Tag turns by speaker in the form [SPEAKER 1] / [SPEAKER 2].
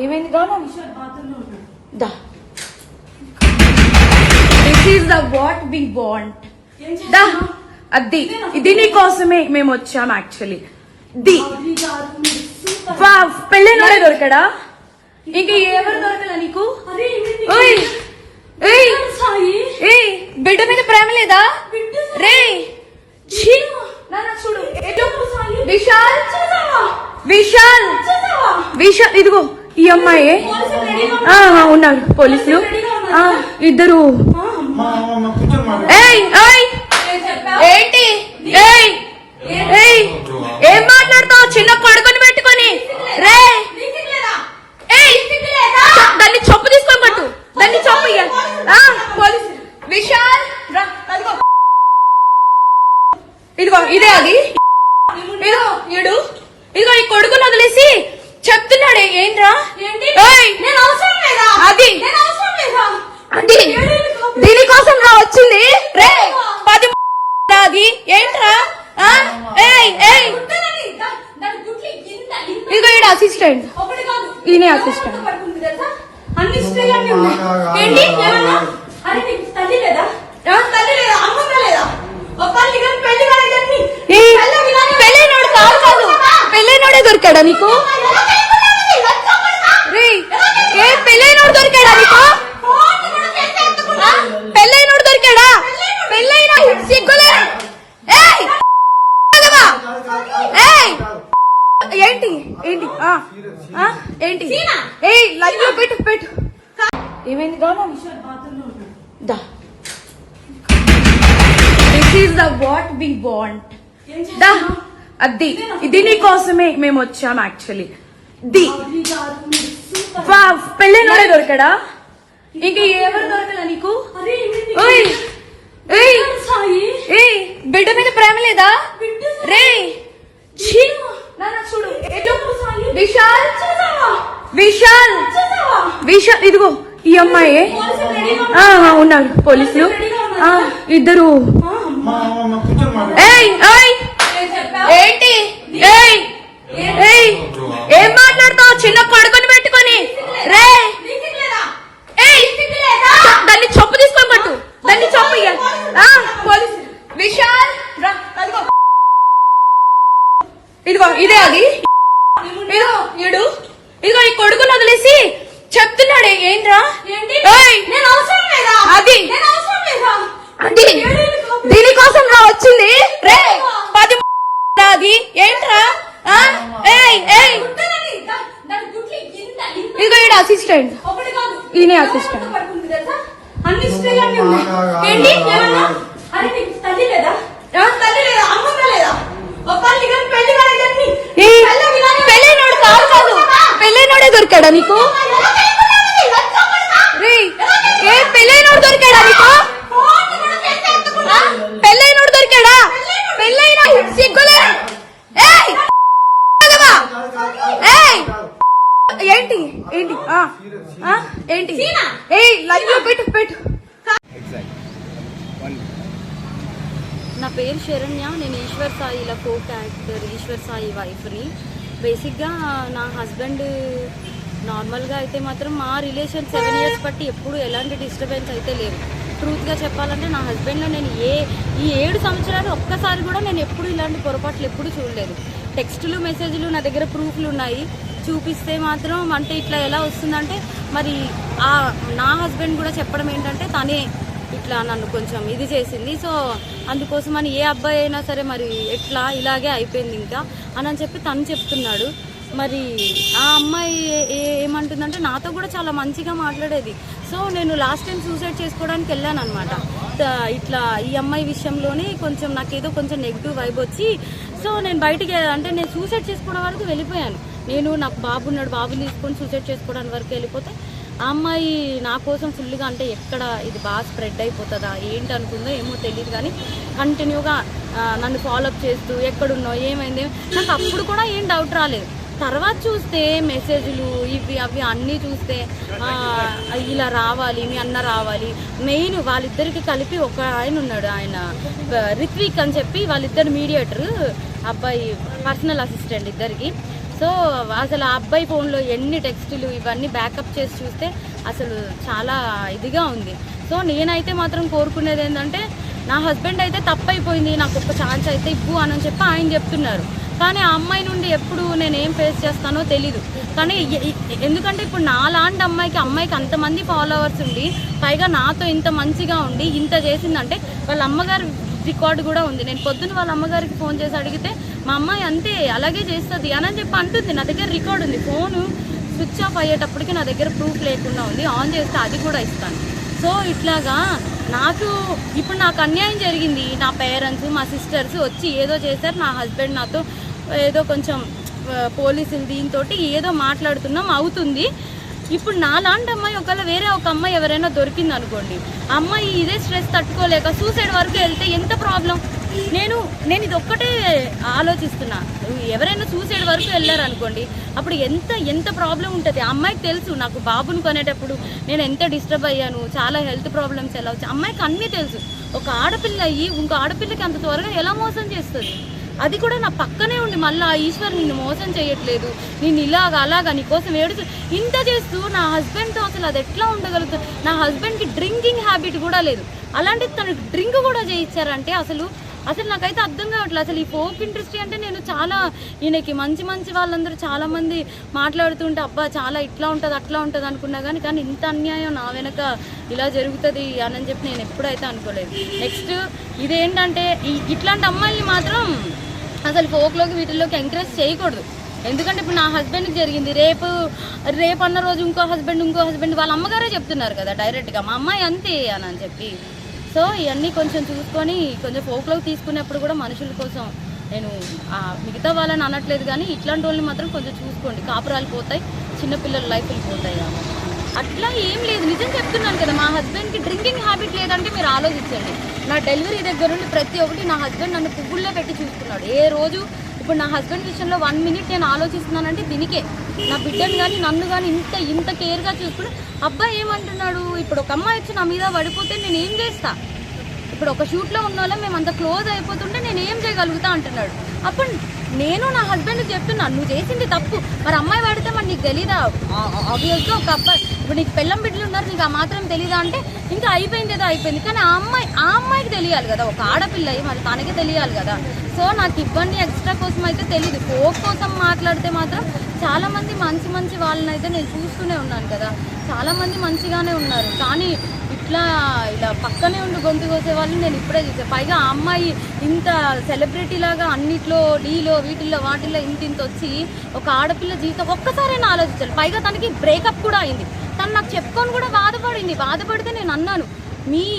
[SPEAKER 1] ఏమైంది గాను? దా this is the what we want. దా అది ఇది నీ కోసమే మేము వచ్చాం యాక్చువల్లీ. ది పెళ్ళైనోడే దొరకడా? ఇంకా ఎవరు దొరకలా నీకు? బిడ్డ మీద ప్రేమ లేదా రే? చూడు విశాల్ విశాల్ విశాల్ ఇదిగో ఈ అమ్మాయి ఉన్నారు పోలీసులు ఇద్దరు. ఏంటి ఏం మాట్లాడతావు? చిన్న కొడుకుని పెట్టుకొని రే దాన్ని చొప్పు తీసుకొని పట్టు, దాన్ని చొప్పు పోలీసు. విశాల్ ఇదిగో ఇదే అది ఇదిగో ఇదిగో ఈ కొడుకుని వదిలేసి చెప్తున్నాడే ఏంట్రా? అది అది దీనికోసం రా వచ్చింది రే 10 అది ఏంట్రా? ఇదిగో ఈడ అసిస్టెంట్, ఈయనే అసిస్టెంట్. పెళ్ళైనోడు కాదు కాదు, పెళ్ళైనోడే దొరికాడా నీకు? ఏ పెళ్ళైనోడు దొరికాడా నీకు? పెళ్ళైనోడు దొరికాడా? పెళ్ళైన సిగ్గులే. ఏంటి ఏంటి ఏంటి లైవ్ లో పెట్టు పెట్టు. ఏమైంది గాను? దా this is the what we want. దా అది ఇది నీ కోసమే మేము వచ్చాం యాక్చువల్లీ. ది పెళ్ళైనోడే దొరకడా? ఇంకా ఎవరు దొరకలా నీకు? బిడ్డ మీద ప్రేమ లేదా రే? చూడు విశాల్ విశాల్ విశాల్ ఇదిగో ఈ అమ్మాయి ఉన్నారు పోలీసులు ఇద్దరు. ఏంటి ఏం మాట్లాడతావు? చిన్న కొడుకుని పెట్టుకొని రే దాన్ని చొప్పు తీసుకొని పట్టు, దాన్ని చొప్పు పోలీసు. విశాల్ ఇదిగో ఇదే అది ఇదిగో ఈ కొడుకుని వదిలేసి చెప్తున్నాడే ఏంట్రా? అది అది దీనికోసం రా వచ్చింది రే 10 అది ఏంట్రా? ఇదిగో ఈడ అసిస్టెంట్, ఈయనే అసిస్టెంట్. పెళ్ళైనోడు కాదు కాదు, పెళ్ళైనోడే దొరికాడా నీకు? ఏ పెళ్ళైనోడు దొరికాడా నీకు? పెళ్ళైనోడు దొరికాడా? పెళ్ళైన సిగ్గులే. ఏంటి ఏంటి ఏంటి లైవ్ లో పెట్టు పెట్టు.
[SPEAKER 2] నా పేరు శరణ్య, నేను ఈశ్వర్ సాయిలో కో క్యారెక్టర్ ఈశ్వర్ సాయి వైఫ్ని. బేసిక్గా నా హస్బెండ్ నార్మల్గా అయితే మాత్రం మా రిలేషన్ 7 years బట్టి ఎప్పుడు ఎలాంటి డిస్టర్బెన్స్ అయితే లేదు. ట్రూత్గా చెప్పాలంటే నా హస్బెండ్లో నేను ఈ 7 సంవత్సరాలు ఒక్కసారి కూడా నేను ఎప్పుడు ఇలాంటి పొరపాట్లు ఎప్పుడు చూడలేదు. టెక్స్టులు మెసేజ్లు నా దగ్గర ప్రూఫ్లు ఉన్నాయి, చూపిస్తే మాత్రం అంటే ఇట్లా ఎలా వస్తుందంటే మరి నా హస్బెండ్ కూడా చెప్పడం ఏంటంటే తనే ఇట్లా నన్ను కొంచెం ఇది చేసింది. సో అందుకోసమని ఏ అబ్బాయి అయినా సరే మరి ఎట్లా ఇలాగే అయిపోయింది ఇంకా అని చెప్పి తను చెప్తున్నాడు. మరి ఆ అమ్మాయి ఏమంటుందంటే నాతో కూడా చాలా మంచిగా మాట్లాడేది. సో నేను లాస్ట్ టైం సూసైడ్ చేసుకోవడానికి వెళ్ళాను అనమాట. ఇట్లా ఈ అమ్మాయి విషయంలోనే కొంచెం నాకేదో కొంచెం నెగిటివ్ వైబ్ వచ్చి సో నేను బయటికి అంటే నేను సూసైడ్ చేసుకోవడం వరకు వెళ్ళిపోయాను. నాకు బాబు ఉన్నాడు, బాబుని తీసుకొని సూసైడ్ చేసుకోవడానికి వరకు వెళ్ళిపోతే ఆ అమ్మాయి నా కోసం ఫుల్గా అంటే ఎక్కడ ఇది బాగా స్ప్రెడ్ అయిపోతుందా ఏంటి అనుకుందో ఏమో తెలియదు, కానీ కంటిన్యూగా నన్ను ఫాలోఅప్ చేస్తూ ఎక్కడున్నావు ఏమైంది నాకు అప్పుడు కూడా ఏం డౌట్ రాలేదు. తర్వాత చూస్తే మెసేజ్లు ఇవి అవి అన్నీ చూస్తే ఇలా రావాలి, మీ అన్న రావాలి. మెయిన్ వాళ్ళిద్దరికి కలిపి ఒక ఆయన ఉన్నాడు, ఆయన రిత్విక్ అని చెప్పి వాళ్ళిద్దరు మీడియేటర్, అబ్బాయి పర్సనల్ అసిస్టెంట్ ఇద్దరికి. సో అసలు ఆ అబ్బాయి ఫోన్లో ఎన్ని టెక్స్టులు ఇవన్నీ బ్యాకప్ చేసి చూస్తే అసలు చాలా ఇదిగా ఉంది. సో నేనైతే మాత్రం కోరుకునేది ఏంటంటే నా హస్బెండ్ అయితే తప్పైపోయింది, నాకు ఒక ఛాన్స్ అయితే ఇవ్వు అని చెప్పి ఆయన చెప్తున్నారు. కానీ ఆ అమ్మాయి నుండి ఎప్పుడు నేను ఏం ఫేస్ చేస్తానో తెలీదు. కానీ ఎందుకంటే ఇప్పుడు నాలాంటి అమ్మాయికి అంతమంది ఫాలోవర్స్ ఉండి పైగా నాతో ఇంత మంచిగా ఉండి ఇంత చేసిందంటే వాళ్ళ అమ్మగారు రికార్డు కూడా ఉంది. నేను పొద్దున్న వాళ్ళ అమ్మగారికి ఫోన్ చేసి అడిగితే మా అమ్మాయి అంతే అలాగే చేస్తుంది అని చెప్పి అంటుంది. నా దగ్గర రికార్డు ఉంది. ఫోను స్విచ్ ఆఫ్ అయ్యేటప్పటికి నా దగ్గర ప్రూఫ్ లేకుండా ఉంది. ఆన్ చేస్తే అది కూడా ఇస్తాను. సో ఇట్లాగా ఇప్పుడు నాకు అన్యాయం జరిగింది. నా పేరెంట్స్ మా సిస్టర్స్ వచ్చి ఏదో చేశారు. నా హస్బెండ్ నాతో ఏదో కొంచెం పోలీసులు దీంతో ఏదో మాట్లాడుతున్నాం అవుతుంది. ఇప్పుడు నాలాంటి అమ్మాయి ఒకవేళ వేరే ఒక అమ్మాయి ఎవరైనా దొరికింది అనుకోండి, అమ్మాయి ఇదే స్ట్రెస్ తట్టుకోలేక సూసైడ్ వరకు వెళ్తే ఎంత ప్రాబ్లం. నేను ఇది ఒక్కటే ఆలోచిస్తున్నా. ఎవరైనా సూసైడ్ వరకు వెళ్ళారు అనుకోండి, అప్పుడు ఎంత ప్రాబ్లం ఉంటుంది. ఆ అమ్మాయికి తెలుసు నాకు బాబుని కొనేటప్పుడు నేను ఎంత డిస్టర్బ్ అయ్యాను, చాలా హెల్త్ ప్రాబ్లమ్స్ ఎలా వచ్చాయి అమ్మాయికి అన్నీ తెలుసు. ఒక ఆడపిల్ల అయ్యి ఇంకో ఆడపిల్లకి అంత త్వరగా ఎలా మోసం చేస్తుంది? అది కూడా నా పక్కనే ఉండి మళ్ళీ ఆ ఈశ్వర్ నిన్ను మోసం చేయట్లేదు, నేను అలాగా నీకోసం ఏడుచు ఇంత చేస్తూ నా హస్బెండ్తో అసలు అది ఎట్లా ఉండగలుగుతుంది? నా హస్బెండ్కి డ్రింకింగ్ హ్యాబిట్ కూడా లేదు, అలాంటిది తనకు డ్రింక్ కూడా చేయించారంటే అసలు నాకైతే అర్థం కావట్లేదు. అసలు ఈ ఫోక్ ఇండస్ట్రీ అంటే నేను చాలా ఈయనకి మంచి వాళ్ళందరూ చాలామంది మాట్లాడుతుంటే అబ్బా చాలా ఇట్లా ఉంటుంది అట్లా ఉంటుంది అనుకున్నా కానీ ఇంత అన్యాయం నా వెనక ఇలా జరుగుతుంది అని చెప్పి నేను ఎప్పుడైతే అనుకోలేదు. నెక్స్ట్ ఇదేంటంటే ఇట్లాంటి అమ్మాయిని మాత్రం అసలు ఫోక్లోకి వీటిల్లోకి ఎంకరేజ్ చేయకూడదు. ఎందుకంటే ఇప్పుడు నా హస్బెండ్కి జరిగింది, రేపు అన్న రోజు ఇంకో హస్బెండ్ వాళ్ళ అమ్మగారే చెప్తున్నారు కదా డైరెక్ట్గా మా అమ్మాయి అంతే అని చెప్పి. సో ఇవన్నీ కొంచెం చూసుకొని కొంచెం ఫోక్లోకి తీసుకునేప్పుడు కూడా మనుషుల కోసం నేను మిగతా వాళ్ళని అనట్లేదు కానీ ఇట్లాంటి వాళ్ళని మాత్రం కొంచెం చూసుకోండి. కాపురాలు పోతాయి, చిన్నపిల్లల లైఫ్లు పోతాయి కాబట్టి అట్లా ఏం లేదు. నిజం చెప్తున్నాను కదా, మా హస్బెండ్కి డ్రింకింగ్ హ్యాబిట్ లేదంటే మీరు ఆలోచించండి. నా డెలివరీ దగ్గర నుండి ప్రతి ఒక్కటి నా హస్బెండ్ నన్ను పువ్వుల్లో పెట్టి చూసుకున్నాడు. ఏ రోజు ఇప్పుడు నా హస్బెండ్ విషయంలో 1 మినిట్ నేను ఆలోచిస్తున్నానంటే దీనికే. నా బిడ్డను కానీ నన్ను కానీ ఇంత కేర్గా చూసుకుని అబ్బాయి ఏమంటున్నాడు, ఇప్పుడు ఒక అమ్మాయి వచ్చి నా మీద పడిపోతే నేను ఏం చేస్తా? ఇప్పుడు ఒక షూట్లో ఉన్న వాళ్ళం మేము అంత క్లోజ్ అయిపోతుంటే నేను ఏం చేయగలుగుతా అంటున్నాడు. అప్పుడు నేను నా హస్బెండ్కి చెప్తున్నాను, నువ్వు చేసింది తప్పు, మరి అమ్మాయి పడితే మరి నీకు తెలీదా? ఆబ్వియస్గా ఒక అబ్బాయి ఇప్పుడు నీకు పెళ్ళం బిడ్డలు ఉన్నారు, నీకు ఆ మాత్రం తెలీదా అంటే ఇంకా అయిపోయింది ఏదో అయిపోయింది. కానీ ఆ అమ్మాయికి తెలియాలి కదా, ఒక ఆడపిల్ల మరి తనకి తెలియాలి కదా. సో నాకు ఇబ్బంది ఎక్స్ట్రా కోసం అయితే తెలీదు. ఫోక్ కోసం మాట్లాడితే మాత్రం చాలామంది మంచి వాళ్ళని అయితే నేను చూస్తూనే ఉన్నాను కదా, చాలామంది మంచిగానే ఉన్నారు. కానీ ఇలా పక్కనే ఉండి గొంతు కోసే వాళ్ళని నేను ఇప్పుడే చూసాను. పైగా ఆ అమ్మాయి ఇంత సెలబ్రిటీ లాగా అన్నిట్లో డీలో వీటిల్లో వాటిల్లో ఇంత వచ్చి ఒక ఆడపిల్ల జీవితం ఒక్కసారైనా ఆలోచించాలి. పైగా తనకి బ్రేకప్ కూడా అయింది. తను నాకు చెప్పుకొని కూడా బాధపడితే నేను అన్నాను, మీ